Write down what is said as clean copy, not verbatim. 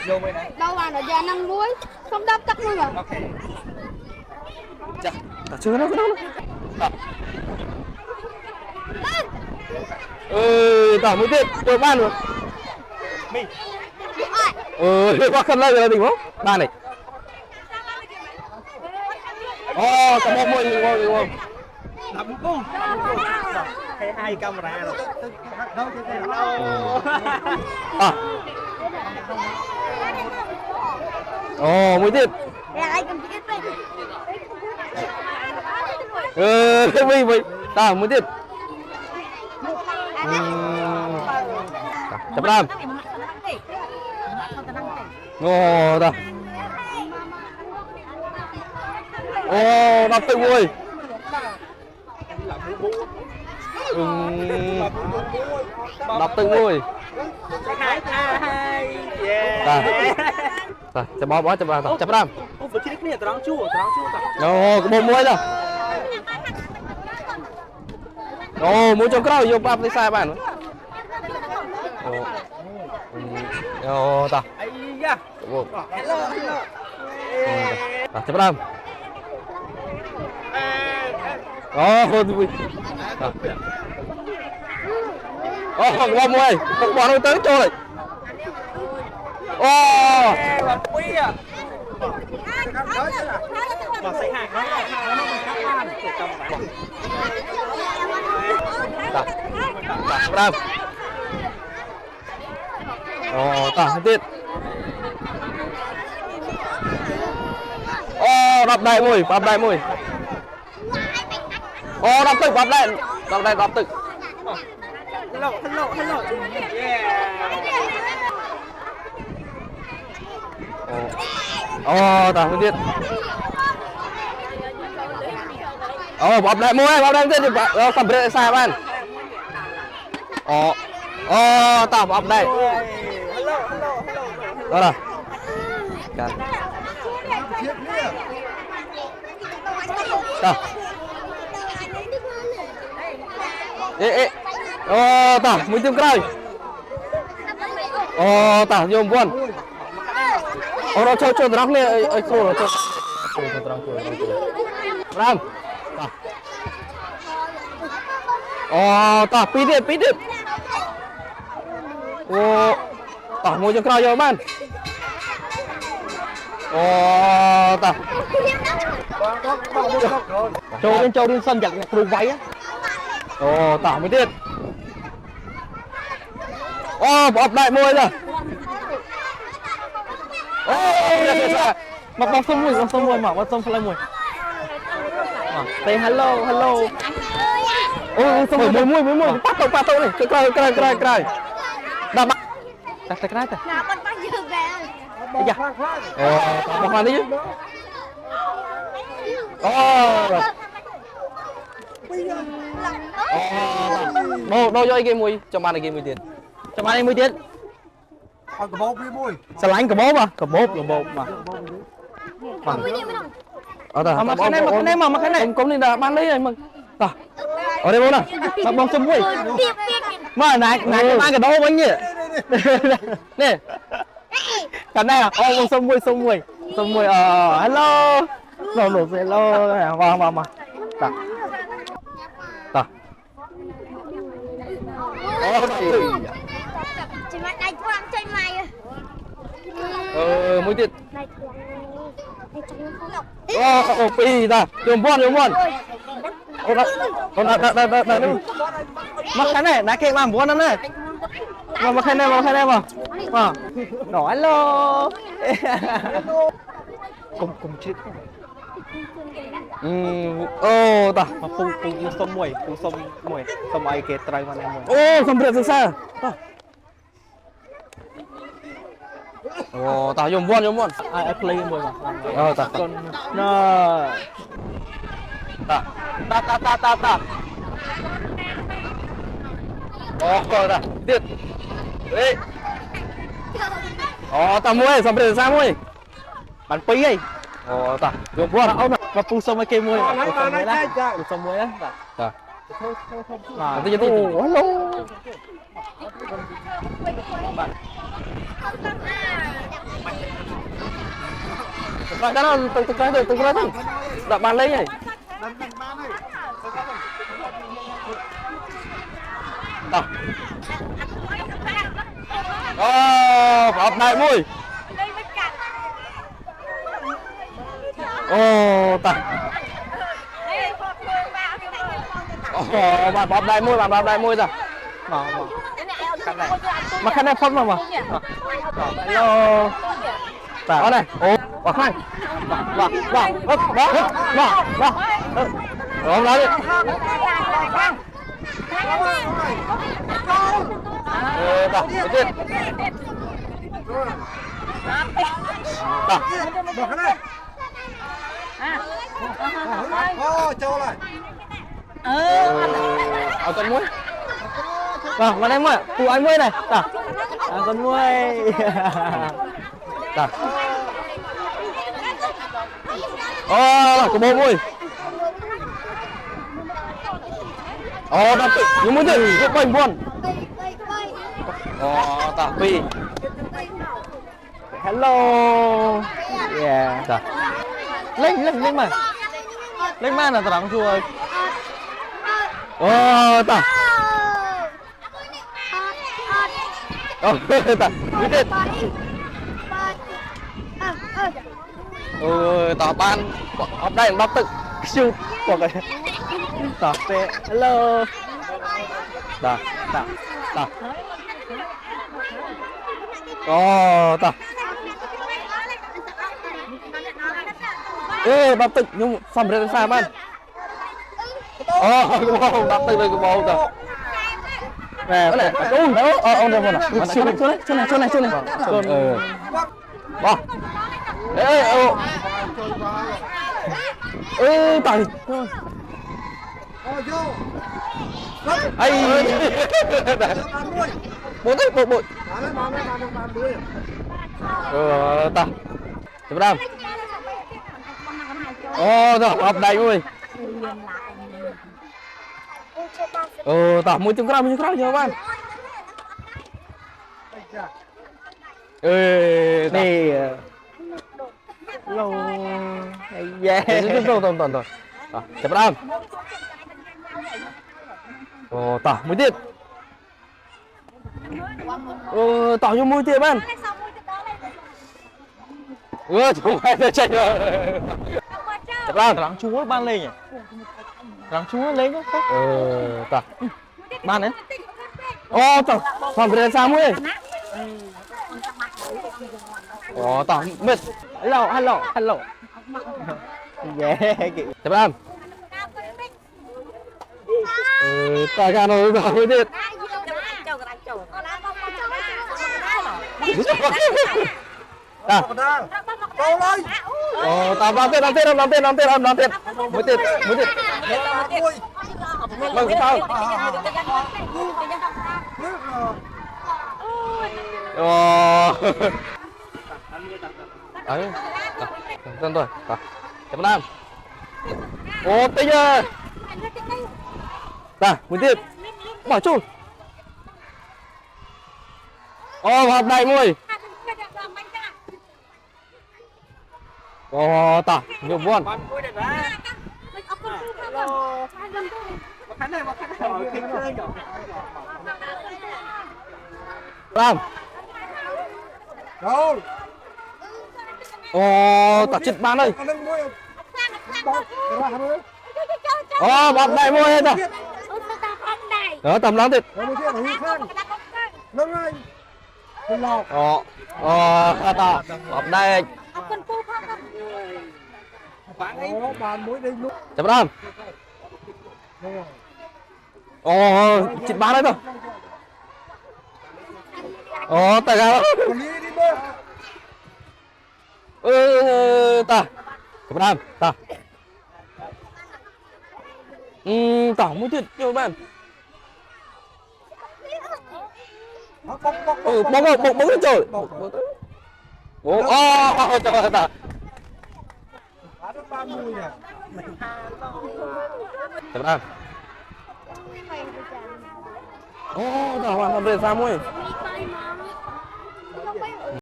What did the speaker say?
vô bên này đâu mà nó giờ năm muối không đắp tắt luôn rồi. ok dạ chưa đâu tả mũi tiết tôi ban rồi qua khăn lên rồi tình không ba này cảm ơn mọi người làm cung thấy hai camera rồi mũi tiết cái gì vậy ta mũi tiết chập đam ta đập tự mùi đập tự mùi chập bó chập đam cái bộ mùi rồi muốn cho cái vô bắp đi sai bạn ta chập đam qua mùi không bỏ đâu tới cho này mà xây hàng ta tiết đập đại mùi đập tự đập tự hello ta tiết bập đại mùi bập đại tiết cầm bệ sai bạn ta bập đại đó là ta mũi tiêm cây ta nhôm quân nó cho terang nih ekor cho terang ram ta pidit ta mau cho kau jawaban ta châu bên sân giặc nhạc váy á ta mới tiết bọt đại môi rồi mặc bóng sông mùi mà bóng sông phải mùi say hello sông mùi bắt tàu này cray đạp bắt đặt cray ta Nào con bắt dư về. dạ một hoàn đi chứ đâu cho game mùi cho bạn này game mùi tiền cho bạn này mùi tiền cái bốp đi mùi sao lánh cái bốp mà mà cái này cũng đi là bán lấy này mừng ở đây bố nè mặc bóng sông mùi mà này cái cái đâu bánh nhỉ nè cái này à bóng sông mùi hello hello vào ta Chị mày này cho ăn chơi mày. mũi tiết pi ta chùm buôn mặc cái này nãy kia làm buôn anh ơi mặc cái này mà nói hello cùng chết ta mà phun sông mùi sông ai kẹt trai mà này mùi không biết sao ta dùng buôn ai play mùi mà ta con nó ta coi ta tiết đấy ta mua xong bây giờ sao mua bạn pí ấy ta dùng buôn ông mà phun sông ai kẹt mùi phun sông mùi á tự nhiên hello Rồi cái nó từng cái thôi. Đập bàn lên này. Tao. Bóp đại môi. Tao. Bạn bóp đại môi, bạn bóp đại môi ra. Mà khăn này. Mà khăn này phốt mà. Hello. Đó này. Vào khăn. Vào. Rồi nói đi. Tao, đầu tiên. Tao. Châu này. Ở con muối. Vâng, vào đây muối. Cụ anh muối này. Tao. Con muôi. Tao. Có bố muối. Đang tự, nhưng mới tự, giúp mình buồn. Tao, Pi. Hello. Yeah. Tao. Lên mà. Lên mà là tao đóng chui. Tao. Tao, biết hết. Tao ban, ở đây bắp tự. Shoot. Của cái. Tao. Hello. Tao. Tao. Tao. Tao. Bắp tự nhưng phẩm rất là xa bạn. Cái bầu bắp tự đây cái bầu tao. Nè, này, ông đâu đây một nào. Chỗ này. Bỏ. Tao. Ai. Bội. Tao. Chụp đam. Rồi, học đầy ơi. Tao mua chung cái nhiều bạn. Đi. Hello. Yeah. Tuần. Chụp đam. Tao mua tiếp. Tao như mua tiếp bạn. Chúng mày nó chạy rồi. Chụp đam. Rắn chúa ban lên nhỉ? Rắn chúa lên nhá. Tao. Ban đấy. Tao. Phòng về sao muối. Tao mệt. Hello. Yeah. Chụp đam. Tao ra rồi vào mới biết. Tao. Châu ơi. Tao làm tiền. Mới tiền. Vâng, tao. Ấy. Dân rồi. Chấm đam. Tinh ơi. Mới tiền. Bỏ chung. Hợp đầy môi. Tao, nhiều buồn. Làm. Đâu. Tao chết bán ơi. Bọc đầy môi hết rồi. Tầm lắm thịt. Tao, bọc đây. Bàn muối đây lúc. Chấm đam. Chết bán đấy rồi. Tại sao? Ta. Chấm đam. Ta. Tao muốn thịt nhiều bạn. Bóng cái trời. Trời ta. Chấm đam. Tao hoàn toàn về sao muối.